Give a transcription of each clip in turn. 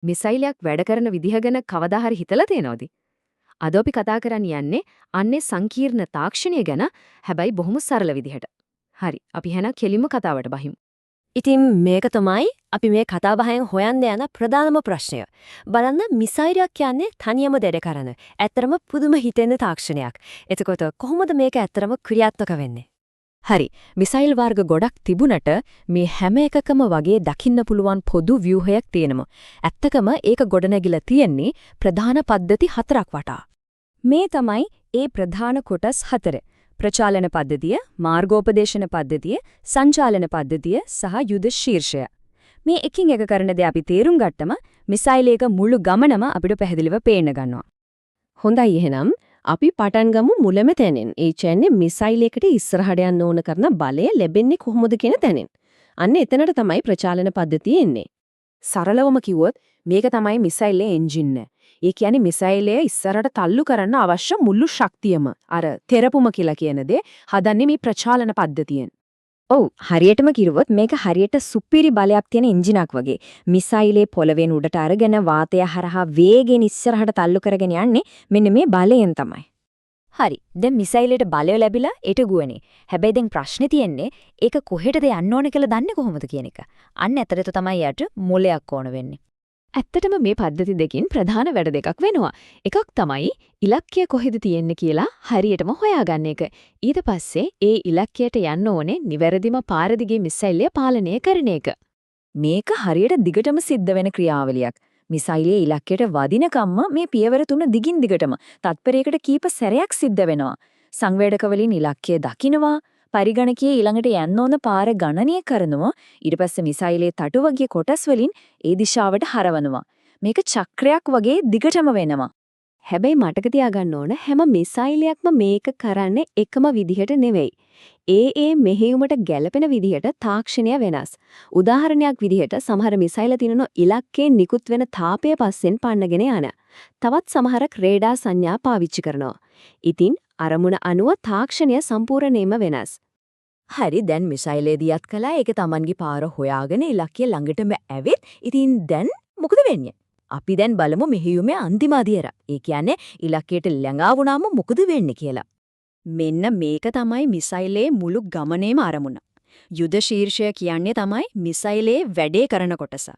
මිසයිලයක් වැඩ කරන විදිහ ගැන කවදා හරි හිතලා තියෙනවද? අද අපි කතා කරන්න යන්නේ අන්නේ සංකීර්ණ තාක්ෂණය ගැන, හැබැයි බොහොම සරල විදිහට. හරි, අපි එහෙනම් කෙලින්ම කතාවට බහිමු. ඉතින් මේක තමයි අපි මේ කතා බහෙන් හොයන්න යන ප්‍රධානම ප්‍රශ්නය. බලන්න මිසයිලයක් කියන්නේ තනියම දෙඩ කරන. ඇත්තරම පුදුම හිතෙන තාක්ෂණයක්. එතකොට කොහොමද මේක ඇත්තරම ක්‍රියාත්මක වෙන්නේ? හරි, මිසයිල් වර්ග ගොඩක් තිබුණට මේ හැම එකකම වගේ දකින්න පුළුවන් පොදු ව්‍යුහයක් තියෙනවා. ඇත්තකම ඒක ගොඩනැගිලා තියෙන්නේ ප්‍රධාන පද්ධති 4ක් වටා. මේ තමයි ඒ ප්‍රධාන කොටස් 4. ප්‍රචාලන පද්ධතිය, මාර්ගෝපදේශන පද්ධතිය, සංචාලන පද්ධතිය සහ යුද ශීර්ෂය. මේ එකින් එක කරන දේ අපි තේරුම් ගත්තම මිසයිලයක මුළු ගමනම අපිට පැහැදිලිව පේන්න ගන්නවා. හොඳයි එහෙනම් අපි පටන් ගමු මුලම තැනින්. ඒ කියන්නේ මිසයිලයකට ඉස්සරහට යන්න ඕන කරන බලය ලැබෙන්නේ කොහොමද කියන තැනින්. අන්න එතනට තමයි ප්‍රචාලන පද්ධතිය එන්නේ. සරලවම කිව්වොත් මේක තමයි මිසයිලේ එන්ජින් එක. ඒ කියන්නේ මිසයිලය ඉස්සරහට තල්ලු කරන්න අවශ්‍ය මුළු ශක්තියම අර තෙරපුම කියලා කියන දේ හදන්නේ මේ ප්‍රචාලන පද්ධතියෙන්. ඔව්, හරියටම කිව්වොත් මේක හරියට සුපිරි බලයක් තියෙන එන්ජිනක් වගේ. මිසයිලේ පොළවෙන් උඩට අරගෙන වාතය හරහා වේගෙන් ඉස්සරහට තල්ලු කරගෙන යන්නේ මෙන්න මේ බලයෙන් තමයි. හරි. දැන් මිසයිලේට බලය ලැබිලා ඒට ගුවනේ. හැබැයි දැන් ප්‍රශ්නේ තියෙන්නේ ඒක කොහෙටද යන්න ඕන කියලා දන්නේ කොහොමද කියන එක. අන්න ඇතරට තමයි යට මොලයක් ඕන වෙන්නේ. ඇත්තටම මේ පද්ධති දෙකෙන් ප්‍රධාන වැඩ දෙකක් වෙනවා. එකක් තමයි ඉලක්කය කොහෙද තියෙන්නේ කියලා හරියටම හොයාගන්න එක. ඊට පස්සේ ඒ ඉලක්කයට යන්න ඕනේ නිවැරදිම පාර දිගේ මිසයිලය පාලනය කරන එක. මේක හරියට දිගටම සිද්ධ වෙන ක්‍රියාවලියක්. මිසයිලයේ ඉලක්කයට වදිනකම්ම මේ පියවර තුන දිගින් දිගටම තත්පරයකට කීප සැරයක් සිද්ධ වෙනවා. සංවේදක වලින් ඉලක්කය දකින්නවා, පරිගණකයේ ඊළඟට යන්න ඕන පාර ගණනය කරනවා, ඊට පස්සේ මිසයිලයේ තටු වගේ කොටස් වලින් ඒ දිශාවට හරවනවා. මේක චක්‍රයක් වගේ දිගටම වෙනවා. හැබැයි මතක තියාගන්න ඕන හැම මිසයිලයක්ම මේක කරන්නේ එකම විදිහට නෙවෙයි. ඒ මෙහෙයුමට ගැළපෙන විදිහට තාක්ෂණය වෙනස්. උදාහරණයක් විදිහට සමහර මිසයිල තිනන ඉලක්කයෙන් නිකුත් වෙන තාපය පස්සෙන් පන්නගෙන යන. තවත් සමහරක් රේඩාර් සංඥා පාවිච්චි කරනවා. ඉතින් අරමුණ අනුව තාක්ෂණය සම්පූර්ණයෙන්ම වෙනස්. හරි, දැන් මිසයිලේ දියත් කළා ඒක Tamanගේ පාර හොයාගෙන ඉලක්කය ළඟටම ඇවිත්. ඉතින් දැන් මොකද වෙන්නේ? අපි දැන් බලමු මෙහෙයුමේ අන්තිම අදියර. ඒ කියන්නේ ඉලක්කයට ළඟා වුණාම මොකද වෙන්නේ කියලා. මෙන්න මේක තමයි මිසයිලේ මුළු ගමනේම අරමුණ. යුද ශීර්ෂය කියන්නේ තමයි මිසයිලේ වැඩේ කරන කොටස.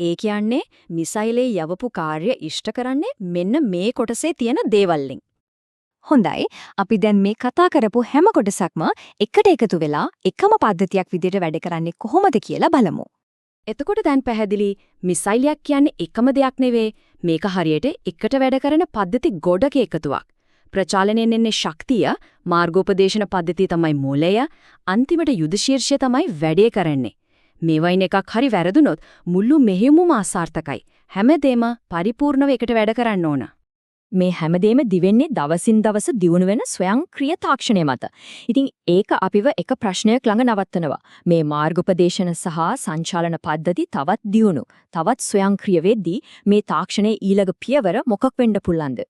ඒ කියන්නේ මිසයිලේ යවපු කාර්ය ඉෂ්ට කරන්නේ මෙන්න මේ කොටසේ තියෙන දේවල් වලින්. හොඳයි, අපි දැන් මේ කතා කරපු හැම කොටසක්ම එකට එකතු වෙලා එකම පද්ධතියක් විදිහට වැඩ කරන්නේ කොහොමද කියලා බලමු. එතකොට දැන් පැහැදිලි මිසයිලයක් කියන්නේ එකම දෙයක් නෙවෙයි. මේක හරියට එකට වැඩ කරන පද්ධති ගොඩක එකතුවක්. ප්‍රචාලනයෙන් එන්නේ ශක්තිය, මාර්ගෝපදේශන පද්ධතිය තමයි මොළය, අන්තිමට යුද ශීර්ෂය තමයි වැඩේ කරන්නේ. මේවයින් එකක් හරි වැරදුනොත් මුළු මෙහෙයුමම අසාර්ථකයි. හැමදේම පරිපූර්ණව එකට වැඩ කරන්න ඕන. මේ හැමදේම දිවෙන්නේ දවසින් දවස දියුණු වෙන ස්වයංක්‍රීය තාක්ෂණය මත. ඉතින් ඒක අපිව එක ප්‍රශ්නයක් ළඟ නවත්තනවා. මේ මාර්ගෝපදේශන සහ සංචාලන පද්ධති තවත් දියුණු, තවත් ස්වයංක්‍රීය වෙද්දී මේ තාක්ෂණයේ ඊළඟ පියවර මොකක් වෙන්න පුළුවන්ද?